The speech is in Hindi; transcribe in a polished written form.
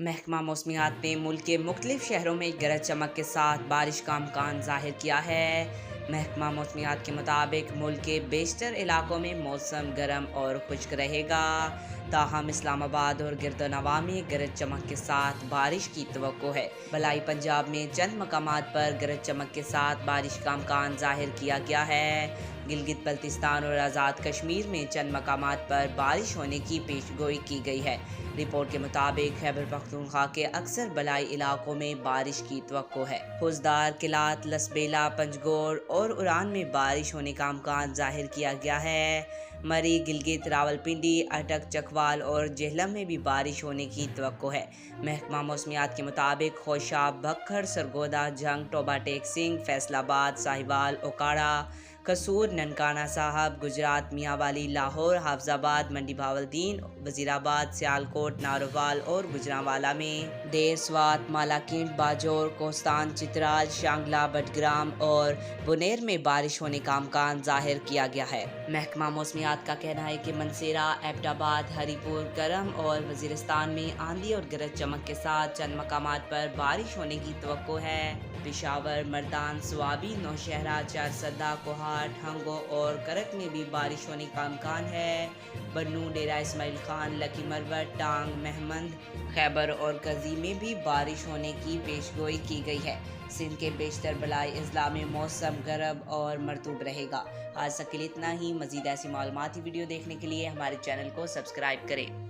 महकमा मौसमियात ने मुल्क के मुख्तलिफ शहरों में गरज चमक के साथ बारिश का इम्कान जाहिर किया है। महकमा मौसमियात के मुताबिक मुल्क के बेशतर इलाकों में मौसम गर्म और खुश्क रहेगा। ताहम इस्लामाबाद और गिरदोनवा में गरज चमक के साथ बारिश की तवक्को है। बलाई पंजाब में चंद मकामात पर गरज चमक के साथ बारिश का इम्कान जाहिर किया गया है। गिलगित बल्तिस्तान और आज़ाद कश्मीर में चंद मकामात पर बारिश होने की पेशगोई की गई है। रिपोर्ट के मुताबिक खैबर पख्तूनख्वा के अक्सर बलाई इलाकों में बारिश की तवक्को है। फौजदार, किलात, लसबेला, पंजगोर और उरान में बारिश होने का इम्कान जाहिर किया गया है। मरी, गिलगित, रावलपिंडी, अटक, चकवाल और जेहलम में भी बारिश होने की तवक्को है। महकमा मौसमियात के मुताबिक खोशाब, भक्खर, सरगोदा, जंग, टोबा टेक सिंह, फैसलाबाद, साहिवाल, ओकाड़ा, कसूर, ननकाना साहब, गुजरात, मियांवाली, लाहौर, हाफजाबाद, मंडी भावलदीन, वजीराबाद, सियालकोट, नारोवाल और गुजरांवाला में देर, स्वात, मालाकिंड, बाजौर, कोस्तान, चित्राल, शांगला, बटग्राम और बुनेर में बारिश होने का इम्कान जाहिर किया गया है। महकमा मौसमियात का कहना है कि मनसेरा, एबटाबाद, हरीपुर, करम और वजीरिस्तान में आंधी और गरज चमक के साथ चंद मकामात पर बारिश होने की तवक्को है। पेशावर, मर्दान, स्वाबी, नौशहरा, चारसदा, कोहाट, हंगो और करक में भी बारिश होने का इम्कान है। बन्नू, डेरा इस्माइल खान, लकी मरवत, टांग, महमंद, खैबर और कजी में भी बारिश होने की पेशगोई की गई है। सिंध के बेशतर बलाई अजला में मौसम गर्म और मरतूब रहेगा। आज तक के लिए इतना ही। मज़ीद ऐसी मालूमाती वीडियो देखने के लिए हमारे चैनल को सब्सक्राइब करें।